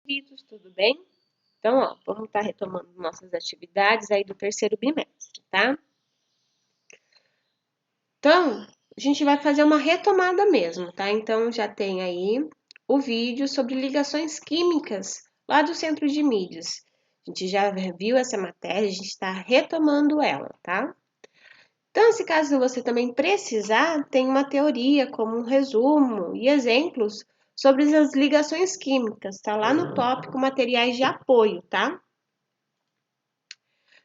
inscritos, tudo bem? Então, ó, vamos estar retomando nossas atividades aí do terceiro bimestre, tá? Então, a gente vai fazer uma retomada mesmo, tá? Então, já tem aí o vídeo sobre ligações químicas lá do Centro de Mídias. A gente já viu essa matéria, a gente está retomando ela, tá? Então, se caso você também precisar, tem uma teoria como um resumo e exemplos sobre as ligações químicas, tá lá no tópico materiais de apoio, tá?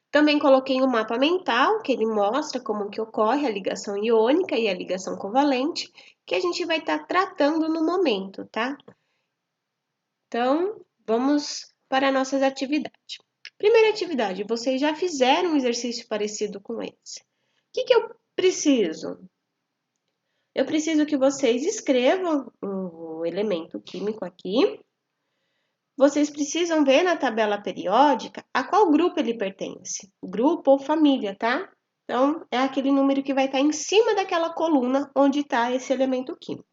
Também coloquei um mapa mental, que ele mostra como que ocorre a ligação iônica e a ligação covalente, que a gente vai estar tratando no momento, tá? Então, vamos para nossas atividades. Primeira atividade, vocês já fizeram um exercício parecido com esse. O que eu preciso? Eu preciso que vocês escrevam o elemento químico aqui. Vocês precisam ver na tabela periódica a qual grupo ele pertence, grupo ou família, tá? Então, é aquele número que vai estar em cima daquela coluna onde está esse elemento químico.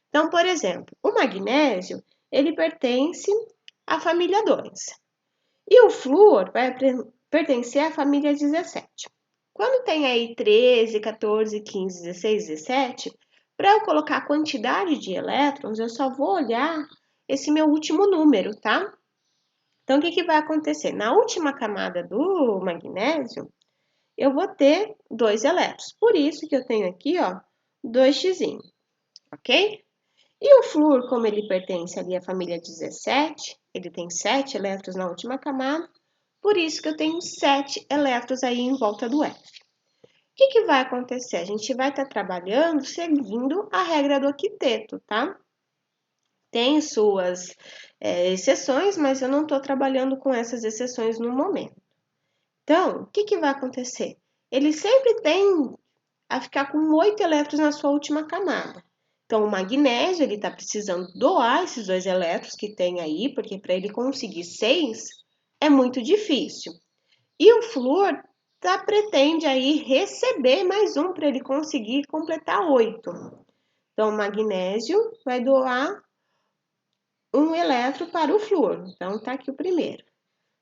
Então, por exemplo, o magnésio, ele pertence à família 2. E o flúor vai pertencer à família 17. Quando tem aí 13, 14, 15, 16, 17, para eu colocar a quantidade de elétrons, eu só vou olhar esse meu último número, tá? Então, o que vai acontecer? Na última camada do magnésio, eu vou ter 2 elétrons. Por isso que eu tenho aqui, ó, 2x, ok? E o flúor, como ele pertence ali à família 17, ele tem 7 elétrons na última camada, por isso que eu tenho 7 elétrons aí em volta do F. O que vai acontecer? A gente vai estar trabalhando seguindo a regra do octeto, tá? Tem suas exceções, mas eu não estou trabalhando com essas exceções no momento. Então, o que vai acontecer? Ele sempre tem a ficar com 8 elétrons na sua última camada. Então, o magnésio, ele está precisando doar esses 2 elétrons que tem aí, porque para ele conseguir 6 é muito difícil. E o flúor pretende aí receber mais um para ele conseguir completar 8. Então, o magnésio vai doar um elétron para o flúor. Então, tá aqui o primeiro.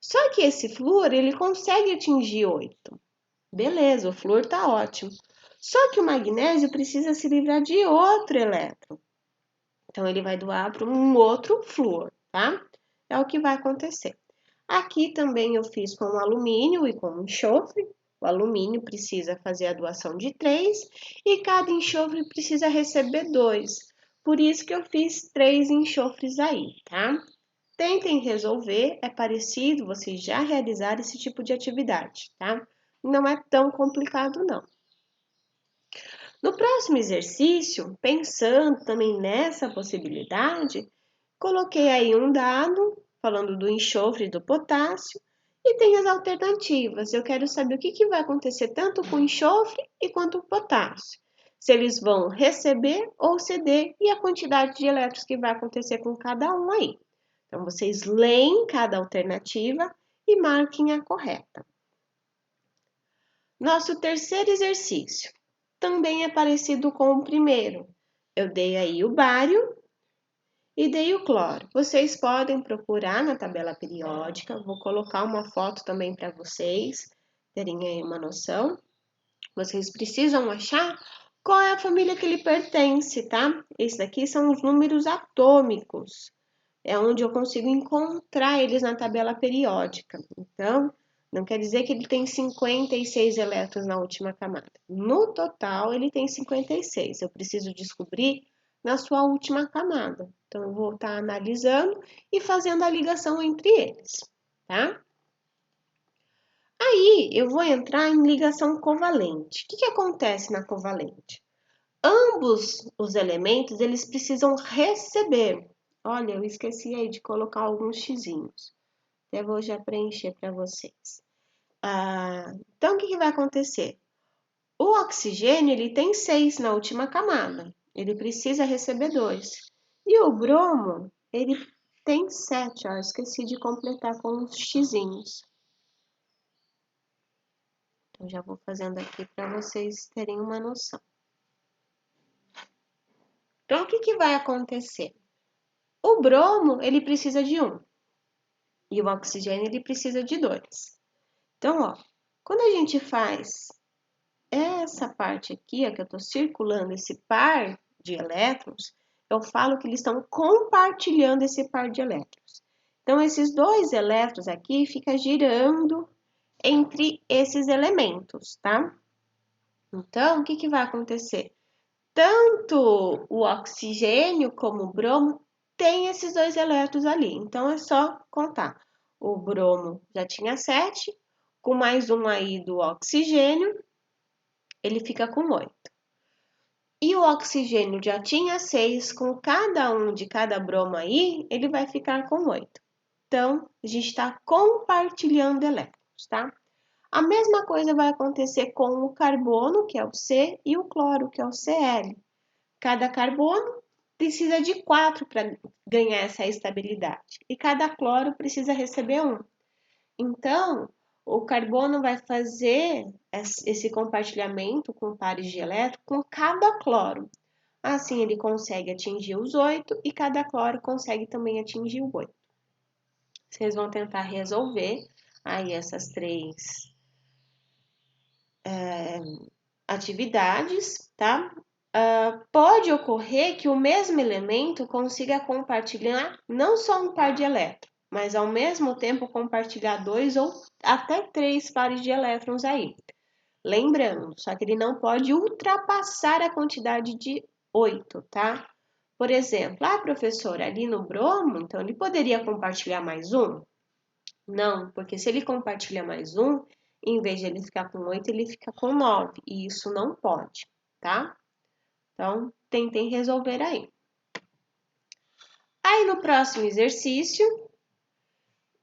Só que esse flúor, ele consegue atingir 8. Beleza, o flúor tá ótimo. Só que o magnésio precisa se livrar de outro elétron. Então, ele vai doar para um outro flúor, tá? É o que vai acontecer. Aqui também eu fiz com o alumínio e com o enxofre. O alumínio precisa fazer a doação de 3 e cada enxofre precisa receber 2. Por isso que eu fiz 3 enxofres aí, tá? Tentem resolver, é parecido, vocês já realizaram esse tipo de atividade, tá? Não é tão complicado, não. No próximo exercício, pensando também nessa possibilidade, coloquei aí um dado falando do enxofre e do potássio e tem as alternativas. Eu quero saber o que vai acontecer tanto com o enxofre e quanto o potássio. Se eles vão receber ou ceder e a quantidade de elétrons que vai acontecer com cada um aí. Então, vocês leem cada alternativa e marquem a correta. Nosso terceiro exercício também é parecido com o primeiro. Eu dei aí o bário e dei o cloro. Vocês podem procurar na tabela periódica. Vou colocar uma foto também para vocês terem aí uma noção. Vocês precisam achar qual é a família que ele pertence, tá? Esses daqui são os números atômicos. É onde eu consigo encontrar eles na tabela periódica. Então, não quer dizer que ele tem 56 elétrons na última camada. No total, ele tem 56. Eu preciso descobrir na sua última camada. Então, eu vou estar analisando e fazendo a ligação entre eles, tá? Aí, eu vou entrar em ligação covalente. O que acontece na covalente? Ambos os elementos, eles precisam receber. Olha, eu esqueci aí de colocar alguns xizinhos. Eu vou já preencher para vocês. Então, o que vai acontecer? O oxigênio, ele tem 6 na última camada. Ele precisa receber 2. E o bromo, ele tem 7. Ó, esqueci de completar com os xizinhos. Então, já vou fazendo aqui para vocês terem uma noção. Então, o que vai acontecer? O bromo, ele precisa de 1. E o oxigênio, ele precisa de 2. Então, ó, quando a gente faz essa parte aqui, ó, que eu tô circulando esse par de elétrons, eu falo que eles estão compartilhando esse par de elétrons. Então, esses 2 elétrons aqui ficam girando entre esses elementos, tá? Então, o que que vai acontecer? Tanto o oxigênio como o bromo tem esses 2 elétrons ali. Então, é só contar. O bromo já tinha 7, com mais um aí do oxigênio, ele fica com 8. E o oxigênio já tinha 6, com cada um de cada bromo aí, ele vai ficar com 8. Então, a gente está compartilhando elétrons, tá? A mesma coisa vai acontecer com o carbono, que é o C, e o cloro, que é o Cl. Cada carbono precisa de 4 para ganhar essa estabilidade, e cada cloro precisa receber 1. Então, o carbono vai fazer esse compartilhamento com pares de elétrons com cada cloro. Assim, ele consegue atingir os 8 e cada cloro consegue também atingir o 8. Vocês vão tentar resolver aí essas 3 atividades, tá? Pode ocorrer que o mesmo elemento consiga compartilhar não só um par de elétrons, mas ao mesmo tempo compartilhar 2 ou até 3 pares de elétrons aí. Lembrando, só que ele não pode ultrapassar a quantidade de 8, tá? Por exemplo, professora, ali no bromo, então ele poderia compartilhar mais um? Não, porque se ele compartilha mais um, em vez de ele ficar com 8, ele fica com 9, e isso não pode, tá? Então, tentem resolver aí. Aí, no próximo exercício,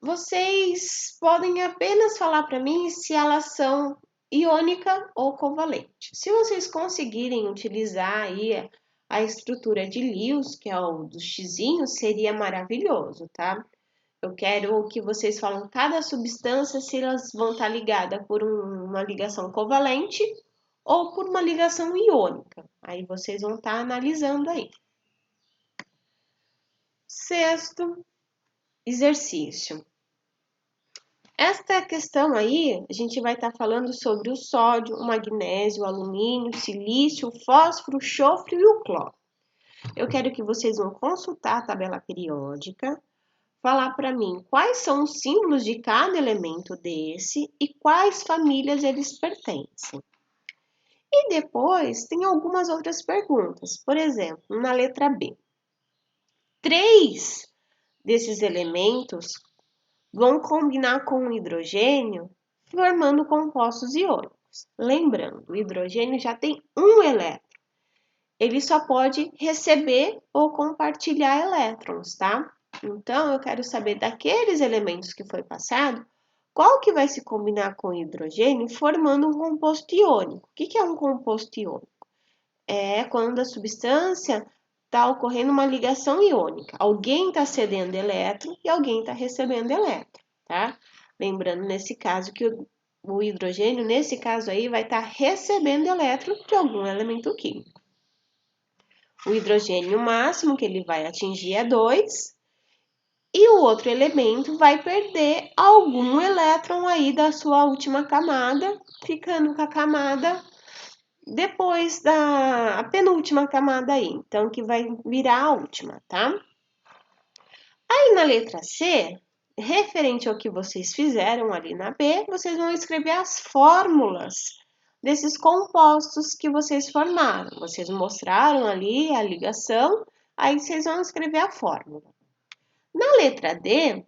vocês podem apenas falar para mim se elas são iônica ou covalente. Se vocês conseguirem utilizar aí a estrutura de Lewis, que é o dos xizinhos, seria maravilhoso, tá? Eu quero que vocês falem cada substância, se elas vão estar ligadas por uma ligação covalente ou por uma ligação iônica. Aí vocês vão estar analisando aí. Sexto exercício. Esta questão aí, a gente vai estar falando sobre o sódio, o magnésio, o alumínio, o silício, o fósforo, o enxofre e o cloro. Eu quero que vocês vão consultar a tabela periódica, falar para mim quais são os símbolos de cada elemento desse e quais famílias eles pertencem. E depois tem algumas outras perguntas. Por exemplo, na letra B. 3 desses elementos vão combinar com o hidrogênio, formando compostos iônicos. Lembrando, o hidrogênio já tem um elétron. Ele só pode receber ou compartilhar elétrons, tá? Então, eu quero saber daqueles elementos que foi passado, qual que vai se combinar com o hidrogênio formando um composto iônico. O que é um composto iônico? É quando a substância está ocorrendo uma ligação iônica. Alguém está cedendo elétron e alguém está recebendo elétron, tá? Lembrando, nesse caso, que o hidrogênio, nesse caso aí, vai estar recebendo elétron de algum elemento químico. O hidrogênio máximo que ele vai atingir é 2, e o outro elemento vai perder algum elétron aí da sua última camada, ficando com a camada depois da penúltima camada aí, então que vai virar a última, tá? Aí na letra C, referente ao que vocês fizeram ali na B, vocês vão escrever as fórmulas desses compostos que vocês formaram. Vocês mostraram ali a ligação, aí vocês vão escrever a fórmula. Na letra D,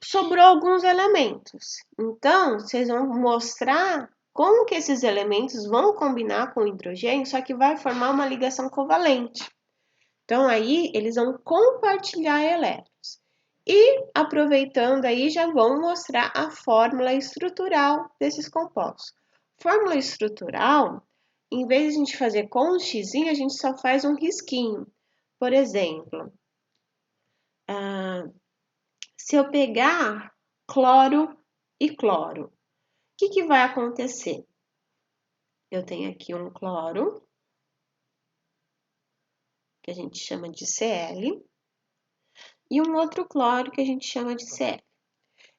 sobrou alguns elementos. Então, vocês vão mostrar como que esses elementos vão combinar com o hidrogênio, só que vai formar uma ligação covalente. Então, aí, eles vão compartilhar elétrons. E, aproveitando aí, já vão mostrar a fórmula estrutural desses compostos. Fórmula estrutural, em vez de a gente fazer com um xizinho, a gente só faz um risquinho. Por exemplo, se eu pegar cloro e cloro, o que vai acontecer? Eu tenho aqui um cloro, que a gente chama de Cl, e um outro cloro que a gente chama de Cl.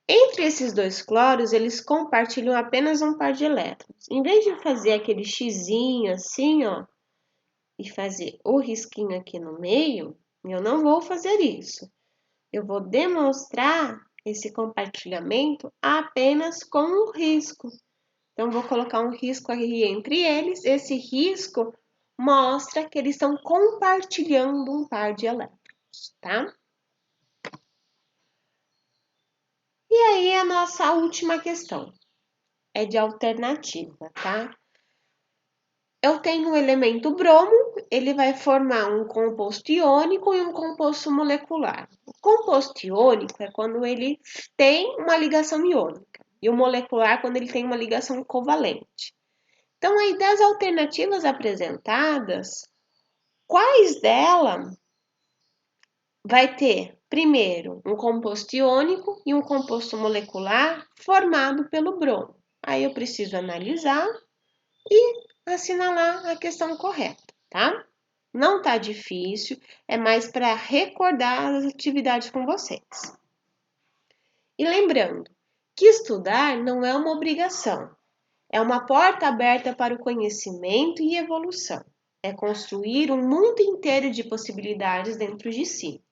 Entre esses dois cloros, eles compartilham apenas um par de elétrons. Em vez de fazer aquele xizinho assim, ó, e fazer o risquinho aqui no meio, eu não vou fazer isso. Eu vou demonstrar esse compartilhamento apenas com um risco. Então, vou colocar um risco aqui entre eles. Esse risco mostra que eles estão compartilhando um par de elétrons, tá? E aí, a nossa última questão é de alternativa, tá? Eu tenho o elemento bromo, ele vai formar um composto iônico e um composto molecular. O composto iônico é quando ele tem uma ligação iônica, e o molecular quando ele tem uma ligação covalente. Então, aí das alternativas apresentadas, quais delas vai ter, primeiro, um composto iônico e um composto molecular formado pelo bromo? Aí eu preciso analisar e assinalar a questão correta, tá? Não tá difícil, é mais para recordar as atividades com vocês. E lembrando que estudar não é uma obrigação, é uma porta aberta para o conhecimento e evolução. É construir um mundo inteiro de possibilidades dentro de si.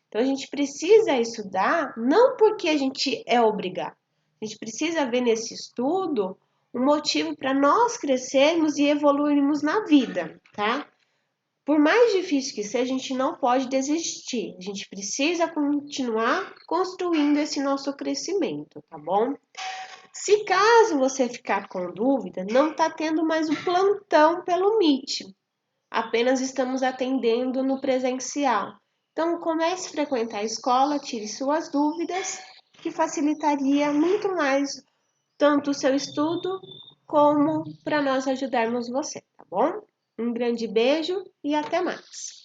Então a gente precisa estudar não porque a gente é obrigado. A gente precisa ver nesse estudo um motivo para nós crescermos e evoluirmos na vida, tá? Por mais difícil que seja, a gente não pode desistir. A gente precisa continuar construindo esse nosso crescimento, tá bom? Se caso você ficar com dúvida, não está tendo mais o plantão pelo Meet. Apenas estamos atendendo no presencial. Então, comece a frequentar a escola, tire suas dúvidas, que facilitaria muito mais tanto o seu estudo como para nós ajudarmos você, tá bom? Um grande beijo e até mais!